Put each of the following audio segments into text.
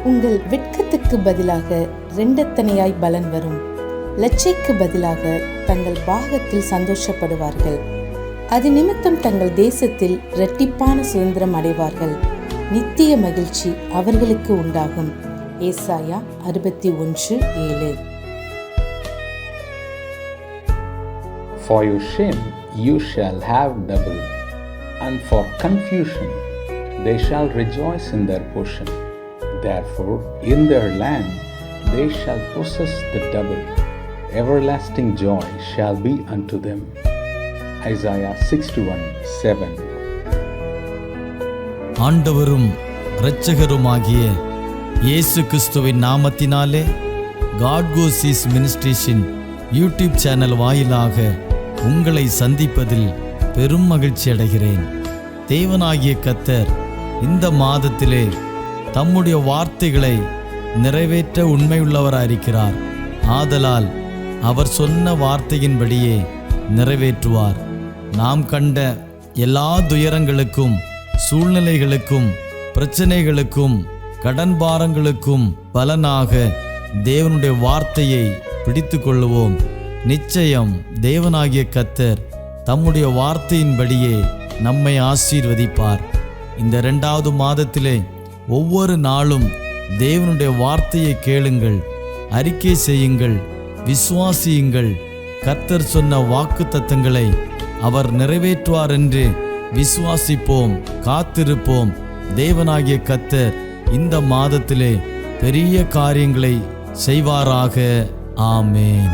உங்கள் வெட்கத்துக்கு பதிலாக ரெண்டத்தனையாய் பலன் வரும். லட்சைக்கு பதிலாக தங்கள் பாகத்தில் சந்தோஷப்படுவார்கள். அது நிமித்தம் தங்கள் தேசத்தில் இரட்டிப்பான சுதந்திரம் அடைவார்கள். நித்திய மகிழ்ச்சி அவர்களுக்கு உண்டாகும். ஏசாயா 61:7. For your shame you shall have double, and for confusion they shall rejoice in their portion. Therefore in their land they shall possess the double. Everlasting joy shall be unto them. Isaiah 61:7. ஆண்டவரும் இரட்சகருமாகிய இயேசு கிறிஸ்துவின் நாமத்தினாலே God goes is ministration YouTube channel வாயிலாக உங்களை சந்திப்பதில் பெரும் மகிழ்ச்சி அடைகிறேன். தேவனாகிய கர்த்தர் இந்த மாதத்திலே தம்முடைய வார்த்தைகளை நிறைவேற்ற உண்மையுள்ளவராயிருக்கிறார். ஆதலால் அவர் சொன்ன வார்த்தையின்படியே நிறைவேற்றுவார். நாம் கண்ட எல்லா துயரங்களுக்கும், சூழ்நிலைகளுக்கும், பிரச்சனைகளுக்கும், கடன் பாரங்களுக்கும் பலனாக தேவனுடைய வார்த்தையை பிடித்து கொள்ளுவோம். நிச்சயம் தேவனாகிய கர்த்தர் தம்முடைய வார்த்தையின்படியே நம்மை ஆசீர்வதிப்பார். இந்த 2வது மாதத்திலே ஒவ்வொரு நாளும் தேவனுடைய வார்த்தையை கேளுங்கள், அறிக்கை செய்யுங்கள், விசுவாசியுங்கள். கர்த்தர் சொன்ன வாக்குத்தத்தங்களை அவர் நிறைவேற்றுவார் என்று விசுவாசிப்போம், காத்திருப்போம். தேவனாகிய கர்த்தர் இந்த மாதத்திலே பெரிய காரியங்களை செய்வாராக. ஆமேன்.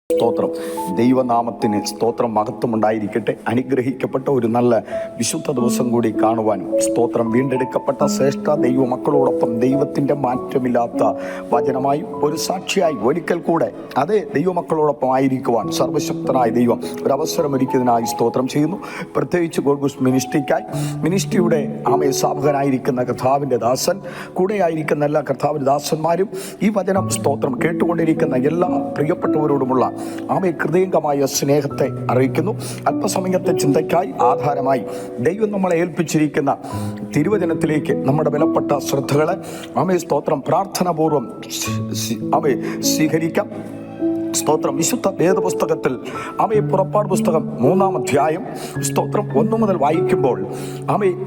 സ്തോത്രം. ദൈവനാമത്തിന് സ്തോത്രം, മഹത്വം ഉണ്ടായിരിക്കട്ടെ. അനുഗ്രഹിക്കപ്പെട്ട ഒരു നല്ല വിശുദ്ധ ദിവസം കൂടി കാണുവാനും സ്തോത്രം. വീണ്ടെടുക്കപ്പെട്ട ശ്രേഷ്ഠ ദൈവ മക്കളോടൊപ്പം ദൈവത്തിൻ്റെ മാറ്റമില്ലാത്ത വചനമായി ഒരു സാക്ഷിയായി ഒരിക്കൽ കൂടെ അതേ ദൈവമക്കളോടൊപ്പം ആയിരിക്കുവാൻ സർവശക്തനായ ദൈവം ഒരവസരം ഒരുക്കിയതിനായി സ്തോത്രം ചെയ്യുന്നു. പ്രത്യേകിച്ച് ഗോഡ്ഗൂസ് മിനിസ്ട്രിയുടെ സ്ഥാപകനായിരിക്കുന്ന കർത്താവിൻ്റെ ദാസൻ, കൂടെയായിരിക്കുന്ന എല്ലാ കർത്താവിൻ്റെ ദാസന്മാരും ഈ വചനം സ്തോത്രം കേട്ടുകൊണ്ടിരിക്കുന്ന എല്ലാ പ്രിയപ്പെട്ടവരോടുമുള്ള ഹൃദയംഗമായ സ്നേഹത്തെ അറിയിക്കുന്നു. അല്പസമയത്തെ ചിന്തയ്ക്കായി ആധാരമായി ദൈവം നമ്മളെ ഏൽപ്പിച്ചിരിക്കുന്ന തിരുവചനത്തിലേക്ക് നമ്മുടെ വിലപ്പെട്ട ശ്രദ്ധകളെ സ്തോത്രം പ്രാർത്ഥനാപൂർവം സ്വീകരിക്കാം. സ്തോത്രം. വിശുദ്ധ വേദപുസ്തകത്തിൽ പുറപ്പാട് പുസ്തകം 3-ാം അധ്യായം സ്തോത്രം 1 മുതൽ വായിക്കുമ്പോൾ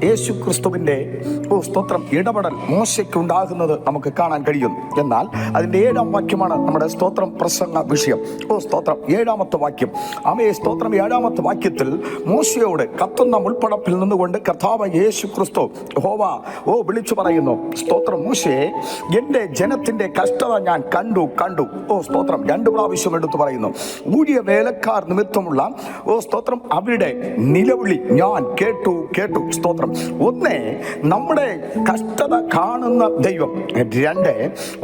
യേശു ക്രിസ്തുവിൻ്റെ സ്തോത്രം ഇടപെടൽ മോശയ്ക്ക് ഉണ്ടാകുന്നത് നമുക്ക് കാണാൻ കഴിയുന്നു. എന്നാൽ അതിൻ്റെ 7-ാം വാക്യമാണ് നമ്മുടെ സ്തോത്രം പ്രസംഗ വിഷയം. സ്തോത്രം 7-ാമത്തെ വാക്യം. സ്തോത്രം 7-ാമത്തെ വാക്യത്തിൽ മോശയോട് കത്തുന്ന മുൾപ്പടപ്പിൽ നിന്നുകൊണ്ട് കർത്താവ് യേശു ക്രിസ്തു വിളിച്ചു പറയുന്നു. സ്തോത്രം. മോശയെ, എൻ്റെ ജനത്തിൻ്റെ കഷ്ടത ഞാൻ കണ്ടു. സ്തോത്രം 2 പ്രാവശ്യം എടുത്തു പറയുന്നു. ഊഴിയ വേലക്കാർ നിമിത്തമുള്ള സ്തോത്രം അവരുടെ നിലവിളി ഞാൻ കേട്ടു. സ്തോത്രം. 1, നമ്മുടെ കഷ്ടത കാണുന്ന ദൈവം. 2,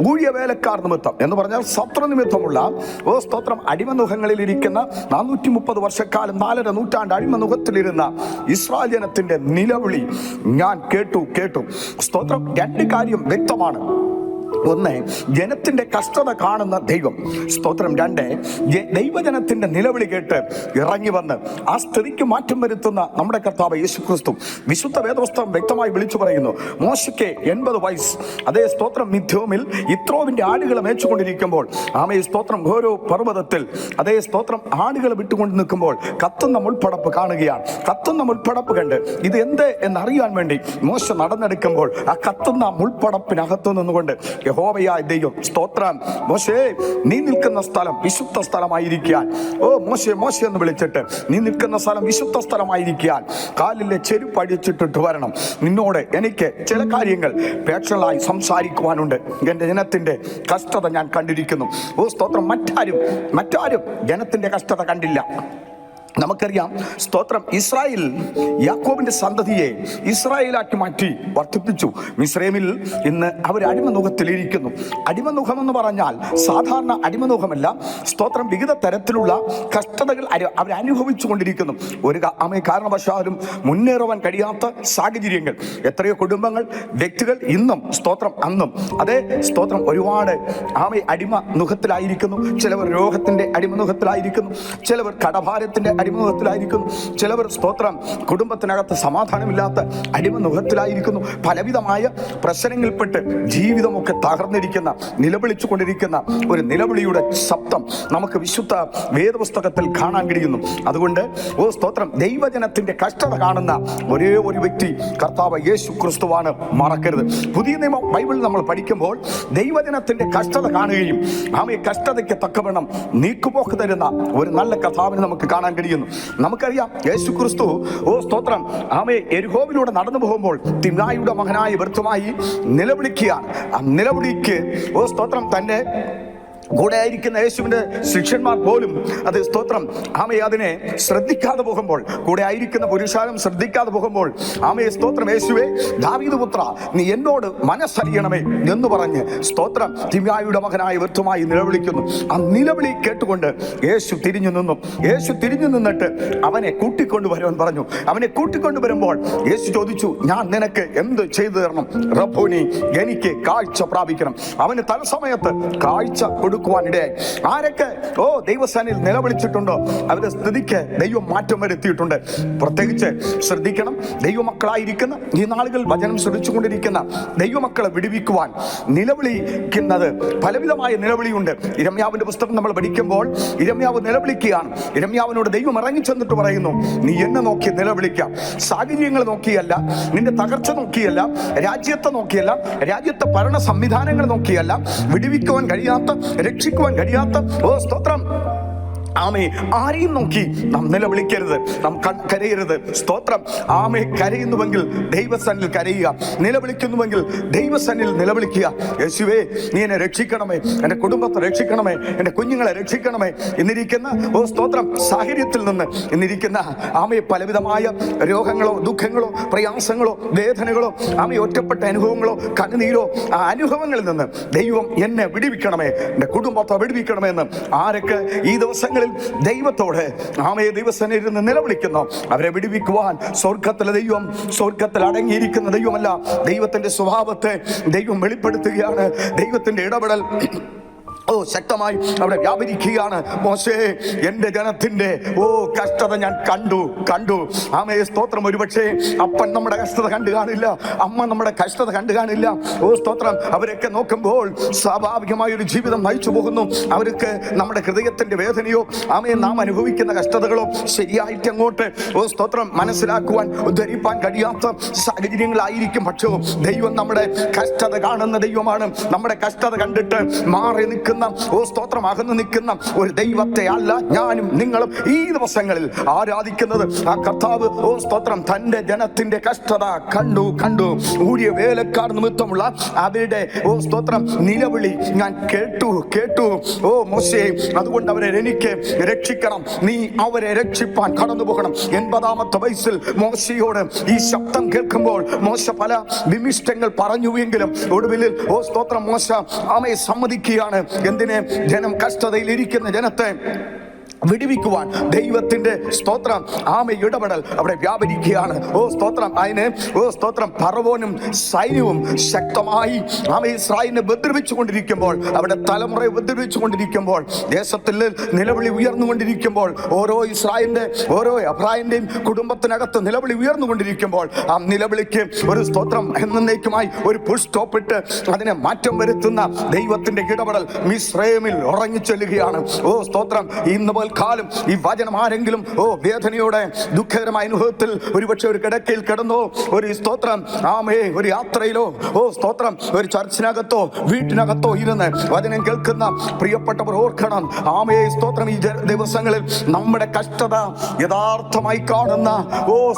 ഊഴിയ വേലക്കാർ നിമിത്തം എന്ന് പറഞ്ഞാൽ ശത്രു നിമിത്തമുള്ള സ്തോത്രം അടിമനുഖങ്ങളിൽ ഇരിക്കുന്ന 430 വർഷക്കാലം 4.5 നൂറ്റാണ്ട് അടിമനുഖത്തിലിരുന്ന ഇസ്രായേൽ ജനത്തിന്റെ നിലവിളി ഞാൻ കേട്ടു. സ്തോത്രം. 2 കാര്യം വ്യക്തമാണ്. 1, ജനത്തിന്റെ കഷ്ടത കാണുന്ന ദൈവം. സ്തോത്രം. 2, ദൈവജനത്തിന്റെ നിലവിളി കേട്ട് ഇറങ്ങി വന്ന് ആ സ്ഥിതിക്ക് മാറ്റം വരുത്തുന്ന നമ്മുടെ കർത്താവ് യേശു ക്രിസ്തു. വിശുദ്ധ വേദപുസ്തകം വ്യക്തമായി വിളിച്ചു പറയുന്നു, മോശയ്ക്ക് 80 വയസ്സ്. അതേ സ്തോത്രം മിഥ്യോമിൽ ഇത്രോവിന്റെ ആടുകളെ മേച്ചുകൊണ്ടിരിക്കുമ്പോൾ സ്തോത്രം ഓരോ പർവ്വതത്തിൽ അതേ സ്തോത്രം ആടുകൾ വിട്ടുകൊണ്ട് നിൽക്കുമ്പോൾ കത്തുന്ന മുൾപ്പടപ്പ് കാണുകയാണ്. കത്തുന്ന മുൾപ്പടപ്പ് കണ്ട് ഇത് എന്ത് എന്നറിയാൻ വേണ്ടി മോശ നടന്നെടുക്കുമ്പോൾ ആ കത്തുന്ന മുൾപ്പടപ്പിനകത്തു നിന്നുകൊണ്ട് യഹോവയായ ദൈവം സ്തോത്രം, മോശേ നീ നിൽക്കുന്ന സ്ഥലം വിശുദ്ധ സ്ഥലമായിരിക്കാൻ. മോശെ എന്ന് വിളിച്ചിട്ട്, നീ നിൽക്കുന്ന സ്ഥലം വിശുദ്ധ സ്ഥലമായിരിക്കാൻ കാലിലെ ചെരുപ്പ് അടിച്ചിട്ടിട്ട് വരണം. നിന്നോട് എനിക്ക് ചില കാര്യങ്ങൾ പേഴ്സണലായി സംസാരിക്കുവാനുണ്ട്. എൻ്റെ ജനത്തിന്റെ കഷ്ടത ഞാൻ കണ്ടിരിക്കുന്നു. സ്തോത്രം. മറ്റാരും ജനത്തിന്റെ കഷ്ടത കണ്ടില്ല. നമുക്കറിയാം, സ്തോത്രം, ഇസ്രായേൽ യാക്കോബിന്റെ സന്തതിയെ ഇസ്രായേലാക്കി മാറ്റി വർദ്ധിപ്പിച്ചു. മിസ്രൈമിൽ ഇന്ന് അവർ അടിമനുഖത്തിലിരിക്കുന്നു. അടിമനുഖം എന്ന് പറഞ്ഞാൽ സാധാരണ അടിമനുഖമല്ല. സ്തോത്രം, വിവിധ തരത്തിലുള്ള കഷ്ടതകൾ അവരനുഭവിച്ചു കൊണ്ടിരിക്കുന്നു. ഒരു കാരണവശാലും മുന്നേറുവാൻ കഴിയാത്ത സാഹചര്യങ്ങൾ. എത്രയോ കുടുംബങ്ങൾ, വ്യക്തികൾ ഇന്നും, സ്തോത്രം, അന്നും അതേ സ്തോത്രം, ഒരുപാട് അടിമ നുഖത്തിലായിരിക്കുന്നു. ചിലവർ രോഗത്തിന്റെ അടിമനുഖത്തിലായിരിക്കുന്നു, ചിലവർ കടഭാരത്തിന്റെ അടിമനുഖത്തിലായിരിക്കുന്നു, ചിലവർ സ്തോത്രം കുടുംബത്തിനകത്ത് സമാധാനമില്ലാത്ത അടിമനുഖത്തിലായിരിക്കുന്നു. പലവിധമായ പ്രശ്നങ്ങളിൽപ്പെട്ട് ജീവിതമൊക്കെ തകർന്നിരിക്കുന്ന, നിലവിളിച്ചു കൊണ്ടിരിക്കുന്ന ഒരു നിലവിളിയുടെ ശബ്ദം നമുക്ക് വിശുദ്ധ വേദപുസ്തകത്തിൽ കാണാൻ കഴിയുന്നു. അതുകൊണ്ട് സ്തോത്രം, ദൈവജനത്തിന്റെ കഷ്ടത കാണുന്ന ഒരേ ഒരു വ്യക്തി കർത്താവ് യേശു ക്രിസ്തുവാണ്. മറക്കരുത്. പുതിയ നിയമ ബൈബിൾ നമ്മൾ പഠിക്കുമ്പോൾ ദൈവജനത്തിന്റെ കഷ്ടത കാണുകയും കഷ്ടതയ്ക്ക് തക്കവണ്ണം നീക്കുപോക്ക് തരുന്ന ഒരു നല്ല കർത്താവിനെ നമുക്ക് കാണാൻ കഴിയുന്നു. നമുക്കറിയാം, യേശു ക്രിസ്തു സ്തോത്രം യെരിഹോവിലൂടെ നടന്നു പോകുമ്പോൾ തിമ്നായിയുടെ മകനായ ബർത്തിമായി നിലവിളിക്കുകയാണ്. ആ നിലവിളിക്ക് സ്തോത്രം തന്റെ കൂടെ ആയിരിക്കുന്ന യേശുവിന്റെ ശിഷ്യന്മാർ പോലും അത് സ്തോത്രം അതിനെ ശ്രദ്ധിക്കാതെ പോകുമ്പോൾ, കൂടെ ആയിരിക്കുന്ന പുരുഷാരം ശ്രദ്ധിക്കാതെ പോകുമ്പോൾ സ്തോത്രം, യേശുവേ ദാവീദ് പുത്ര, നീ എന്നോട് മനസ്സറിയണമേ എന്ന് പറഞ്ഞ് സ്തോത്രം തിമ്നായിയുടെ മകനായ ബർത്തിമായി നിലവിളിക്കുന്നു. ആ നിലവിളി കേട്ടുകൊണ്ട് യേശു തിരിഞ്ഞു നിന്നു. യേശു തിരിഞ്ഞു നിന്നിട്ട് അവനെ കൂട്ടിക്കൊണ്ടുവരുവാൻ പറഞ്ഞു. അവനെ കൂട്ടിക്കൊണ്ടുവരുമ്പോൾ യേശു ചോദിച്ചു, ഞാൻ നിനക്ക് എന്ത് ചെയ്തു തരണം? റബ്ബൂനി, എനിക്ക് കാഴ്ച പ്രാപിക്കണം. അവന് തത്സമയത്ത് കാഴ്ച കൊടുക്കുവാനിടയായി. ആരൊക്കെ ദൈവസന്നിധിയിൽ നിലവിളിച്ചിട്ടുണ്ടോ അവരുടെ സ്ഥിതിക്ക് ദൈവം മാറ്റം വരുത്തിയിട്ടുണ്ട്. പ്രത്യേകിച്ച് ശ്രദ്ധിക്കണം, ദൈവമക്കളായിരിക്കുന്ന ഈ നാളുകൾ വചനം ശ്രദ്ധിച്ചുകൊണ്ടിരിക്കുന്ന ദൈവമക്കളെ വിടുവിക്കുവാൻ നിലവിളിക്കുന്നത് പലവിധമായ നിലവിളിയുണ്ട്. ഇരമ്യാവിന്റെ പുസ്തകം നമ്മൾ പഠിക്കുമ്പോൾ ഇരമ്യാവ് നിലവിളിക്കുകയാണ്. ഇരമ്യാവിനോട് ദൈവം ഇറങ്ങി ചെന്നിട്ട് പറയുന്നു, നീ എന്നെ നോക്കി നിലവിളിക്കാം. സാഹചര്യങ്ങൾ നോക്കിയല്ല, നിന്റെ തകർച്ച നോക്കിയല്ല, രാജ്യത്തെ നോക്കിയല്ല, രാജ്യത്തെ ഭരണ സംവിധാനങ്ങൾ നോക്കിയല്ല, വിടുവിക്കുവാൻ കഴിയാത്ത, രക്ഷിക്കുവാൻ കഴിയാത്ത സ്തോത്രം ആരെയും നോക്കി നാം നിലവിളിക്കരുത്, നാം കരയരുത്. സ്തോത്രം, കരയുന്നുവെങ്കിൽ ദൈവസന്നിധിയിൽ കരയുക, നിലവിളിക്കുന്നുവെങ്കിൽ ദൈവസന്നിധിയിൽ നിലവിളിക്കുക. യേശുവേ, നീ എന്നെ രക്ഷിക്കണമേ, എൻ്റെ കുടുംബത്തെ രക്ഷിക്കണമേ, എൻ്റെ കുഞ്ഞുങ്ങളെ രക്ഷിക്കണമേ. ഇന്നിരിക്കുന്ന സ്തോത്രം സാഹചര്യത്തിൽ നിന്ന്, ഇന്നിരിക്കുന്ന പലവിധമായ രോഗങ്ങളോ ദുഃഖങ്ങളോ പ്രയാസങ്ങളോ വേദനകളോ ഒറ്റപ്പെട്ട അനുഭവങ്ങളോ കണ്ണുനീരോ ആ അനുഭവങ്ങളിൽ നിന്ന് ദൈവം എന്നെ വിടുവിക്കണമേ, എൻ്റെ കുടുംബത്തെ വിടുവിക്കണമേ എന്ന് ആരൊക്കെ ഈ ദിവസങ്ങളിൽ ദൈവത്തോട് ദൈവസന്നിധിയിൽ നിന്ന് നിലവിളിക്കുന്നു, അവരെ വിടുവിക്കുവാൻ സ്വർഗത്തിലെ ദൈവം, സ്വർഗത്തിൽ അടങ്ങിയിരിക്കുന്ന ദൈവമല്ല, ദൈവത്തിന്റെ സ്വഭാവത്തെ ദൈവം വെളിപ്പെടുത്തുകയാണ്. ദൈവത്തിന്റെ ഇടപെടൽ ശക്തമായി അവിടെ വ്യാപരിക്കുകയാണ്. മോശേ, എൻ്റെ ജനത്തിന്റെ കഷ്ടത ഞാൻ കണ്ടു. സ്തോത്രം, ഒരുപക്ഷെ അപ്പൻ നമ്മുടെ കഷ്ടത കണ്ടു കാണില്ല, അമ്മ നമ്മുടെ കഷ്ടത കണ്ടു കാണില്ല. സ്തോത്രം, അവരൊക്കെ നോക്കുമ്പോൾ സ്വാഭാവികമായ ഒരു ജീവിതം നയിച്ചു പോകുന്നു. അവർക്ക് നമ്മുടെ ഹൃദയത്തിന്റെ വേദനയോ നാം അനുഭവിക്കുന്ന കഷ്ടതകളോ ശരിയായിട്ട് അങ്ങോട്ട് സ്തോത്രം മനസ്സിലാക്കുവാൻ ഉദ്ധരിപ്പാൻ കഴിയാത്ത സാഹചര്യങ്ങളായിരിക്കും. പക്ഷേ ദൈവം നമ്മുടെ കഷ്ടത കാണുന്ന ദൈവമാണ്. നമ്മുടെ കഷ്ടത കണ്ടിട്ട് മാറി നിൽക്കുന്ന സ്തോത്രം അകന്നു നിൽക്കുന്ന ഒരു ദൈവത്തെ അല്ല ഞാനും നിങ്ങളും ഈ ദിവസങ്ങളിൽ ആരാധിക്കുന്നത്. ആ കർത്താവ് സ്തോത്രം തന്റെ ജനത്തിന്റെ കഷ്ടത കണ്ടു. ഊഴിയ വേലക്കാർ നിമിത്തമുള്ള അവരുടെ സ്തോത്രം നിലവിളി ഞാൻ കേട്ടു. മോശേ, അതുകൊണ്ട് അവരെ എനിക്ക് രക്ഷിക്കണം, നീ അവരെ രക്ഷിപ്പാൻ കടന്നു പോകണം. 80-ാമത്തെ വയസ്സിൽ മോശയോട് ഈ ശബ്ദം കേൾക്കുമ്പോൾ മോശ പല വിമിഷ്ടങ്ങൾ പറഞ്ഞുവെങ്കിലും ഒടുവിൽ സ്തോത്രം മോശ സമ്മതിക്കുകയാണ്. എന്തിനെ? ജനം കഷ്ടതയിൽ ഇരിക്കുന്ന ജനത്തെ വിടുവിക്കുവാൻ ദൈവത്തിന്റെ സ്തോത്രം ഇടപെടൽ അവിടെ വ്യാപരിക്കുകയാണ്. സ്തോത്രം ഫറവോനും സൈന്യവും ശക്തമായി ഇസ്രായേലിനെ ഉപദ്രവിച്ചു കൊണ്ടിരിക്കുമ്പോൾ, അവിടെ തലമുറയെ ഉപദ്രവിച്ചു കൊണ്ടിരിക്കുമ്പോൾ, ദേശത്തിൽ നിലവിളി ഉയർന്നുകൊണ്ടിരിക്കുമ്പോൾ, ഓരോ ഇസ്രായേലിന്റെ ഓരോ എബ്രാഹിമിന്റെയും കുടുംബത്തിനകത്ത് നിലവിളി ഉയർന്നുകൊണ്ടിരിക്കുമ്പോൾ, ആ നിലവിളിക്ക് ഒരു സ്തോത്രം എന്നേക്കുമായി ഒരു ഫുൾ സ്റ്റോപ്പ് ഇട്ട് അതിനെ മാറ്റം വരുത്തുന്ന ദൈവത്തിന്റെ ഇടപെടൽ മിസ്രൈമിൽ ഉറങ്ങിച്ചെല്ലുകയാണ്. സ്തോത്രം, ഇന്ന് കാലം ഈ വചനം ആരെങ്കിലും വേദനയോടെ ദുഃഖകരമായ അനുഭവത്തിൽ ഒരുപക്ഷെ ഒരു കിടക്കയിൽ കിടന്നോ, ഒരു സ്തോത്രം ഒരു യാത്രയിലോ സ്തോത്രം ഒരു ചർച്ചിനകത്തോ വീട്ടിനകത്തോ ഇരുന്ന് വചനം കേൾക്കുന്ന പ്രിയപ്പെട്ടവർ ഓർക്കണം, സ്തോത്രം ഈ ദിവസങ്ങളിൽ നമ്മുടെ കഷ്ടത യഥാർത്ഥമായി കാണുന്ന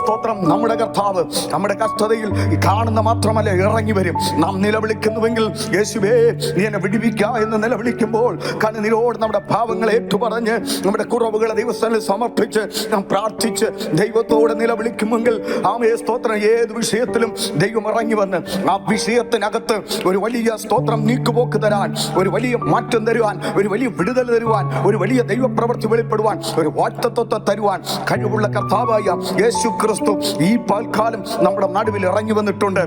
സ്തോത്രം നമ്മുടെ കർത്താവ് നമ്മുടെ കഷ്ടതയിൽ കാണുന്ന മാത്രമല്ല ഇറങ്ങി വരും. നാം നിലവിളിക്കുന്നുവെങ്കിൽ യേശുവേ നീ എന്നെ വിടുവിക്ക എന്ന് നിലവിളിക്കുമ്പോൾ കണ്ണുനീരോട് നമ്മുടെ ഭാവങ്ങളെ ഏറ്റുപറഞ്ഞ് നമ്മുടെ നമ്മുടെ കുറവുകളെ ദൈവസ്ഥാനിൽ സമർപ്പിച്ച് നാം പ്രാർത്ഥിച്ച് ദൈവത്തോടെ നിലവിളിക്കുമെങ്കിൽ ആമേ സ്തോത്രം ഏത് വിഷയത്തിലും ദൈവം ഇറങ്ങി വന്ന് ആ വിഷയത്തിനകത്ത് ഒരു വലിയ സ്തോത്രം നീക്കുപോക്ക് തരാൻ, ഒരു വലിയ മാറ്റം തരുവാൻ, ഒരു വലിയ വിടുതൽ തരുവാൻ, ഒരു വലിയ ദൈവപ്രവൃത്തി വെളിപ്പെടുവാൻ, ഒരു വാഗ്ദത്തത്തെ തരുവാൻ കഴിവുള്ള കർത്താവായ യേശു ക്രിസ്തു ഈ പൽക്കാലം നമ്മുടെ നടുവിൽ ഇറങ്ങി വന്നിട്ടുണ്ട്.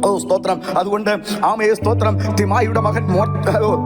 ഓ സ്തോത്രം. അതുകൊണ്ട് ആമയെ സ്തോത്രം തിമായിയുടെ മകൻ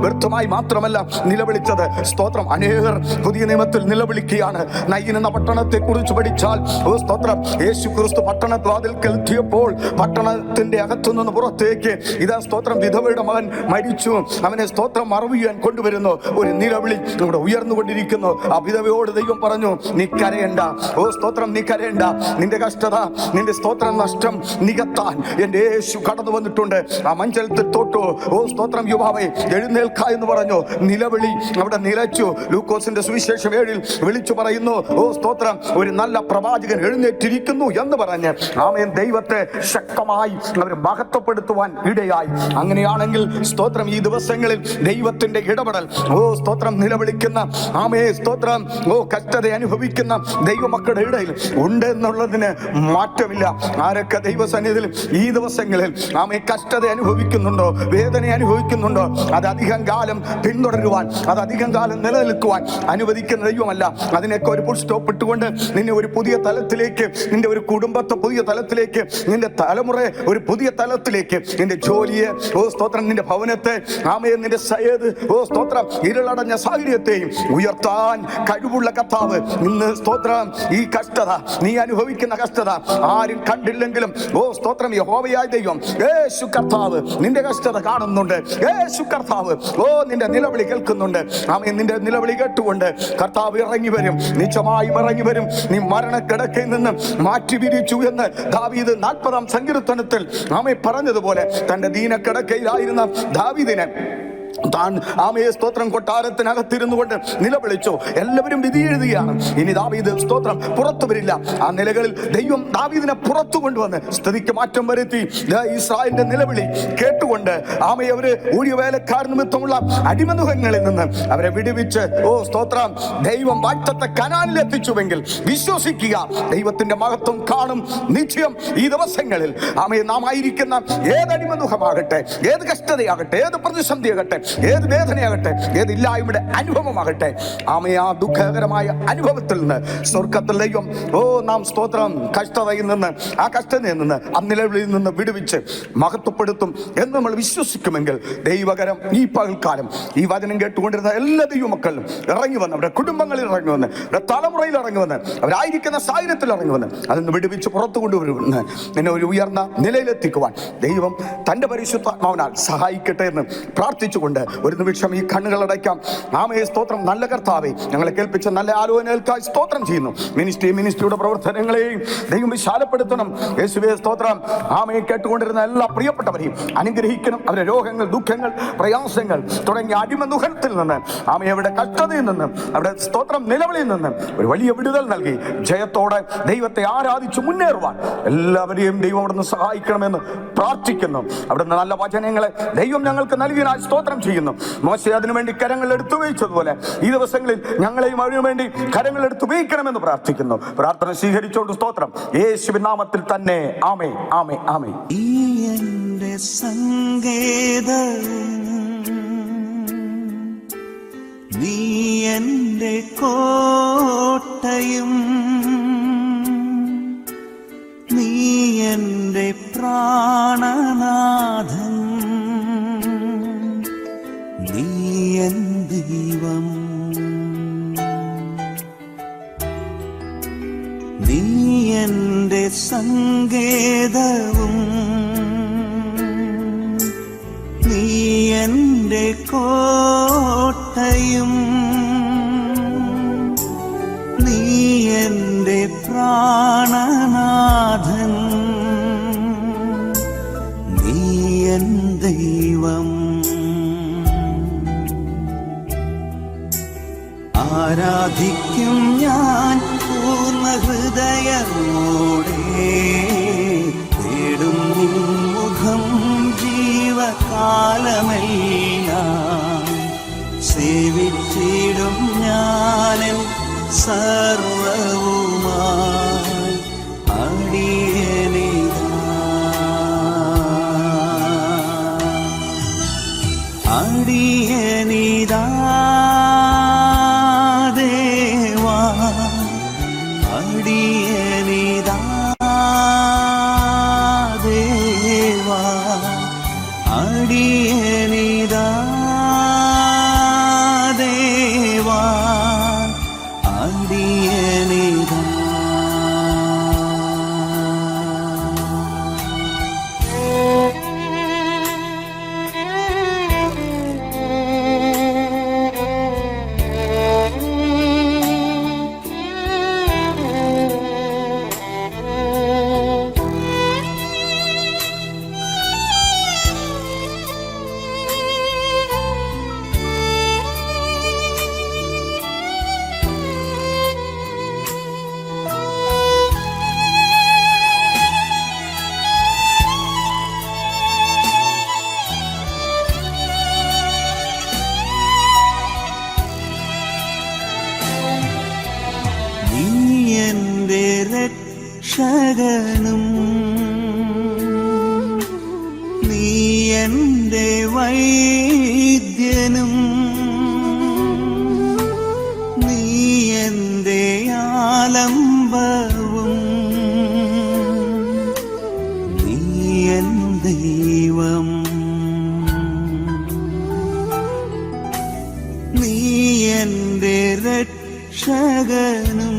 വ്യർത്ഥമായി മാത്രമല്ല നിലവിളിച്ചത്. സ്തോത്രം അനേകർ പുതിയ നിയമത്തിൽ നിലവിളിക്കുകയാണ്. നയീൻ എന്ന പട്ടണത്തെ കുറിച്ച് പഠിച്ചാൽ ഓ സ്തോത്രം യേശു ക്രിസ്തു പട്ടണവാതിൽക്കൽ എത്തിയപ്പോൾ പട്ടണത്തിന്റെ അകത്തുനിന്ന് പുറത്തേക്ക് ഇതാ സ്തോത്രം വിധവയുടെ മകൻ മരിച്ചു, അവനെ സ്തോത്രം മറവ് ചെയ്യാൻ കൊണ്ടുവരുന്നു. ഒരു നിലവിളി ഇവിടെ ഉയർന്നുകൊണ്ടിരിക്കുന്നു. ആ വിധവയോട് ദൈവം പറഞ്ഞു, നീ കരയണ്ട. ഓ സ്തോത്രം, നീ കരയണ്ട. നിന്റെ കഷ്ടത, നിന്റെ സ്തോത്രം നഷ്ടം നികത്താൻ എന്റെ യേശു കടന്നു വന്നിട്ടുണ്ട്. ആ മഞ്ചലത്തിൽ തൊട്ടു. ഓ സ്തോത്രം യുവാവേ എഴുന്നേൽക്ക എന്ന് പറഞ്ഞു. നിലവിളി അവിടെ നിലച്ചു. ലൂക്കോസിന്റെ സുവിശേഷം 7 വിളിച്ചു പറയുന്നു, ഓ സ്തോത്രം, ഒരു നല്ല പ്രവാചകൻ എഴുന്നേറ്റിരിക്കുന്നു എന്ന് പറഞ്ഞ് ആമേൻ ദൈവത്തെ ശക്തമായി അവർ മഹത്വപ്പെടുത്തുവാൻ ഇടയായി. അങ്ങനെയാണെങ്കിൽ സ്തോത്രം ഈ ദിവസങ്ങളിൽ ദൈവത്തിന്റെ ഇടപെടൽ ഓ സ്തോത്രം നിലവിളിക്കുന്ന ആമേ സ്തോത്രം ഓ കഷ്ടത അനുഭവിക്കുന്ന ദൈവമക്കളുടെ ഇടയിൽ ഉണ്ട് എന്നുള്ളതിന് മാറ്റമില്ല. ആരൊക്കെ ദൈവസന്നിധിയിൽ ഈ ദിവസങ്ങളിൽ ആമേ കഷ്ടത അനുഭവിക്കുന്നുണ്ടോ, വേദന അനുഭവിക്കുന്നുണ്ടോ, അത് അധികം കാലം പിന്തുടരുവാൻ, അത് അധികം കാലം നിലനിൽക്കുവാൻ അനുവദിക്കുന്ന ദൈവമല്ല. അതിനൊക്കെ ഒരു ഫുൾ സ്റ്റോപ്പ് ഇട്ടുകൊണ്ട് നിന്നെ ഒരു പുതിയ തലത്തിലേക്ക്, നിന്റെ ഒരു കുടുംബത്തെ പുതിയ തലത്തിലേക്ക്, നിന്റെ തലമുറ ഒരു പുതിയ തലത്തിലേക്ക്, നിന്റെ ജോലിയെ ഓ സ്തോത്രം, നിന്റെ ഭവനത്തെ ആമേ നിന്റെ സയേത് ഓ സ്തോത്രം ഇരുളടഞ്ഞ സാഹചര്യത്തെയും ഉയർത്താൻ കഴിവുള്ള കർത്താവ് ഇന്ന് സ്തോത്രം ഈ കഷ്ടത നീ അനുഭവിക്കുന്ന കഷ്ടത ആരും കണ്ടില്ലെങ്കിലും ഓ സ്തോത്രം യഹോവയായ ദൈവം യേശു കർത്താവ് നിന്റെ കഷ്ടത കാണുന്നുണ്ട്. യേശു കർത്താവ് ഓ നിന്റെ നിലവിളി കേൾക്കുന്നുണ്ട്. ആമേൻ. നിന്റെ നിലവിളി കേട്ടുകൊണ്ട് കർത്താവ് ഇറങ്ങി വരും, നിശ്ചയമായും ഇറങ്ങി വരും. നീ മരണക്കിടക്കയിൽ നിന്ന് മാറ്റി വിരിച്ചു എന്ന് ദാവീദ് 40-ാം സങ്കീർത്തനത്തിൽ ആമേ പറഞ്ഞതുപോലെ തന്റെ ദീനക്കിടക്കയിലായിരുന്ന ദാവീദിനെ താൻ ആമയെ സ്തോത്രം കൊട്ടാരത്തിനകത്തിരുന്നു കൊണ്ട് നിലവിളിച്ചു. എല്ലാവരും വിധി എഴുതുകയാണ്. ഇനി ദാവീദ് സ്തോത്രം പുറത്തു വരില്ല. ആ നിലകളിൽ ദൈവം ദാവീദിനെ പുറത്തു കൊണ്ടുവന്ന് സ്ഥിതിക്ക് മാറ്റം വരുത്തി. ഇസ്രായേലിന്റെ നിലവിളി കേട്ടുകൊണ്ട് ആമയെ അവര് ഊഴിയവേലക്കാർ നിമിത്തമുള്ള അടിമനുഖങ്ങളിൽ നിന്ന് അവരെ വിടുവിച്ച് ഓ സ്തോത്രം ദൈവം വാഗ്ദത്ത കനാനിൽ എത്തിച്ചുവെങ്കിൽ വിശ്വസിക്കുക, ദൈവത്തിന്റെ മഹത്വം കാണും നിശ്ചയം. ഈ ദിവസങ്ങളിൽ ആമയെ നാം ആയിരിക്കുന്ന ഏത് അടിമനുഖമാകട്ടെ, ഏത് കഷ്ടതയാകട്ടെ, ഏത് പ്രതിസന്ധിയാകട്ടെ, ഏത് വേദനയാകട്ടെ, ഏത് ഇല്ലായ്മയുടെ അനുഭവമാകട്ടെ, ആമേ ആ ദുഃഖകരമായ അനുഭവത്തിൽ നിന്ന് സ്വർഗത്തിൽ ദൈവം ഓ നാം സ്തോത്രം കഷ്ടതയിൽ നിന്ന്, ആ കഷ്ടതയിൽ നിന്ന്, ആ നിലവിളിയിൽ നിന്ന് വിടുവിച്ച് മഹത്വപ്പെടുത്തും എന്ന് നമ്മൾ വിശ്വസിക്കുമെങ്കിൽ ദൈവകരം ഈ പകൽക്കാലം ഈ വചനം കേട്ടുകൊണ്ടിരുന്ന എല്ലാ ദൈവമക്കളിലും ഇറങ്ങി വന്ന്, അവരുടെ കുടുംബങ്ങളിൽ ഇറങ്ങി വന്ന്, അവരുടെ തലമുറയിൽ ഇറങ്ങി വന്ന്, അവരായിരിക്കുന്ന സാഹചര്യത്തിൽ ഇറങ്ങി വന്ന് അതിന് വിടുവിച്ച് പുറത്തു കൊണ്ടുവരുമെന്ന് നിന്നെ ഒരു ഉയർന്ന നിലയിലെത്തിക്കുവാൻ ദൈവം തൻ്റെ പരിശുദ്ധാത്മാവിനാൽ സഹായിക്കട്ടെ എന്ന് പ്രാർത്ഥിച്ചുകൊണ്ട് ഒരു നിമിഷം ഈ കണ്ണുകളടയ്ക്കാം. ആമേ സ്തോത്രം. നല്ല കർത്താവേ, ഞങ്ങളെ കേൾപ്പിച്ച നല്ല ആലോചനകൾക്കായി സ്തോത്രം ചെയ്യുന്നു. മിനിസ്ട്രിയുടെ പ്രവർത്തനങ്ങളെയും ദൈവം വിശാലപ്പെടുത്തണം. യേശുവേ സ്തോത്രം. ആമയെ കേട്ടുകൊണ്ടിരുന്ന എല്ലാ പ്രിയപ്പെട്ടവരെയും അനുഗ്രഹിക്കണം. അവരുടെ രോഗങ്ങൾ, ദുഃഖങ്ങൾ, പ്രയാസങ്ങൾ തുടങ്ങിയ അടിമനുഖത്തിൽ നിന്ന് ആമയുടെ കഷ്ടതയിൽ നിന്ന്, അവരുടെ സ്തോത്രം നിലവിളിയിൽ നിന്ന് ഒരു വലിയ വിടുതൽ നൽകി ജയത്തോടെ ദൈവത്തെ ആരാധിച്ച് മുന്നേറുവാൻ എല്ലാവരെയും ദൈവം അവിടുന്ന് സഹായിക്കണമെന്ന് പ്രാർത്ഥിക്കുന്നു. അവിടുന്ന് നല്ല വചനങ്ങളെ ദൈവം ഞങ്ങൾക്ക് നൽകിയതിനാൽ സ്തോത്രം ചെയ്യുന്നു. മോശെ അതിനുവേണ്ടി കരങ്ങൾ എടുത്തു ഉപയോഗിച്ചതുപോലെ ഈ ദിവസങ്ങളിൽ ഞങ്ങളെയും അതിനുവേണ്ടി കരങ്ങൾ എടുത്ത് ഉപയോഗിക്കണമെന്ന് പ്രാർത്ഥിക്കുന്നു. പ്രാർത്ഥന സ്വീകരിച്ചുകൊണ്ട് സ്തോത്രം യേശുവിൻ നാമത്തിൽ തന്നെ. ആമേ, ആമേ, ആമേ. എന്റെ സങ്കേതം നീ എന്റെ കോട്ടയും നീ എന്റെ പ്രാണനാഥൻ നീ എൻ ദൈവം നീ എന്റെ സങ്കേതവും നീ എന്റെ കോട്ടയും നീ എന്റെ പ്രാണനാഥൻ നീ എൻ ദൈവം. ആരാധിക്കും ഞാൻ പൂർണ്ണ ഹൃദയമോടെ, തേടും നിൻ മുഖം ജീവകാലമെല്ലാം. സേവിച്ചിടും ഞാനൻ സർവവുമായി അടിയനിതാ അടിയനിതാ ദേവാ അടിയനിതാ ദേവാ അടിയനിതാ ദേവാ അടിയനിതാ നീ എൻ്റെ രക്ഷകനും നീ എൻ്റെ വൈദ്യനും നീ എൻ്റെ ആലംബവും നീ എൻ ദൈവം നീ എൻ്റെ രക്ഷകനും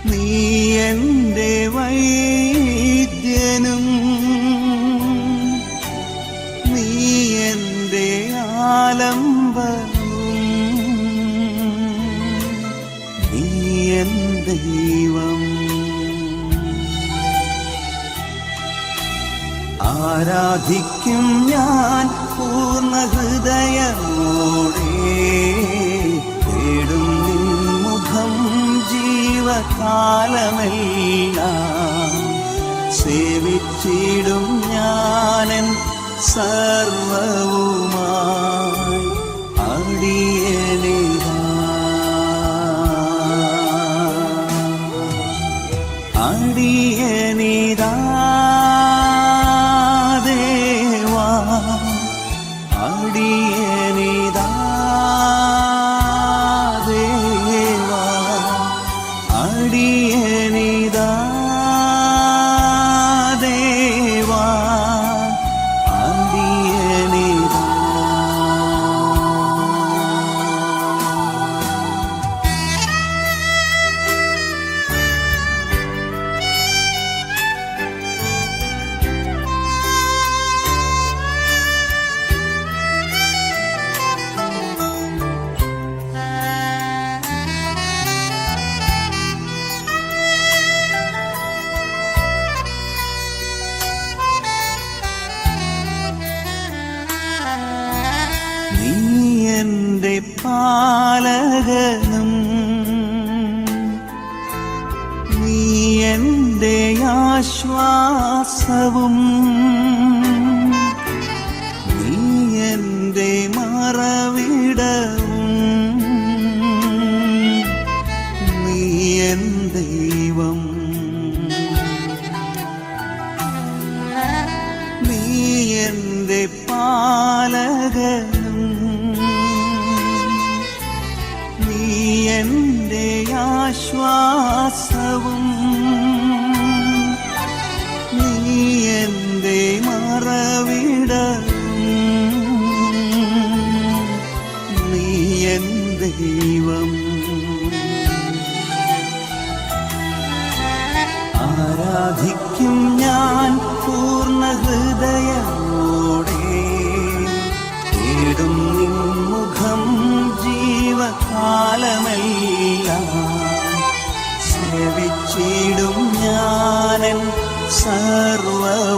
നീ എൻ്റെ വൈദ്യനും നീ എൻ്റെ ആലംബവും നീ എൻ ദൈവം ആരാധിക്കും ഞാൻ പൂർണ്ണ ഹൃദയമോടെ തേടും നിൻ മുഖം ജീവകാലമെല്ലാം സേവിച്ചിടും ഞാനൻ സർവവുമായി അടിയനിതാ അടിയനിതാ ദേവാ അടിയനിതാ ദേവാ അടിയനിതാ ദേവാ അടിയനിതാ നീ എൻ്റെ പാലകനും നീ എൻ്റെ ആശ്വാസവും നീ എൻ്റെ മറവിടവും നീ എൻ ദൈവം നീ എൻ്റെ പാലകനും നീ എൻ്റെ ആശ്വാസവും നീ എൻ്റെ മറവിടവും നീ എൻ ദൈവം ആരാധിക്കും ഞാൻ പൂർണ്ണ ഹൃദയമോടെ തേടും നിൻ മുഖം ജീവകാലമെല്ലാം സേവിച്ചിടും ഞാനൻ സർവവുമായി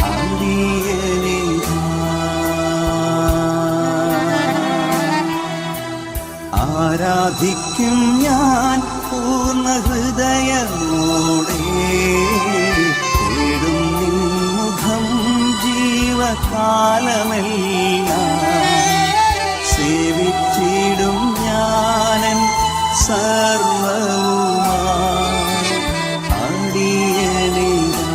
അടിയനിതാ ആരാധിക്കും ഞാൻ പൂർണ്ണ ഹൃദയമോടെ തേടും നിൻ മുഖം ജീവ ജീവകാലമെല്ലാം സേവിച്ചിടും ഞാനൻ സർവവുമായി അടിയനിതാ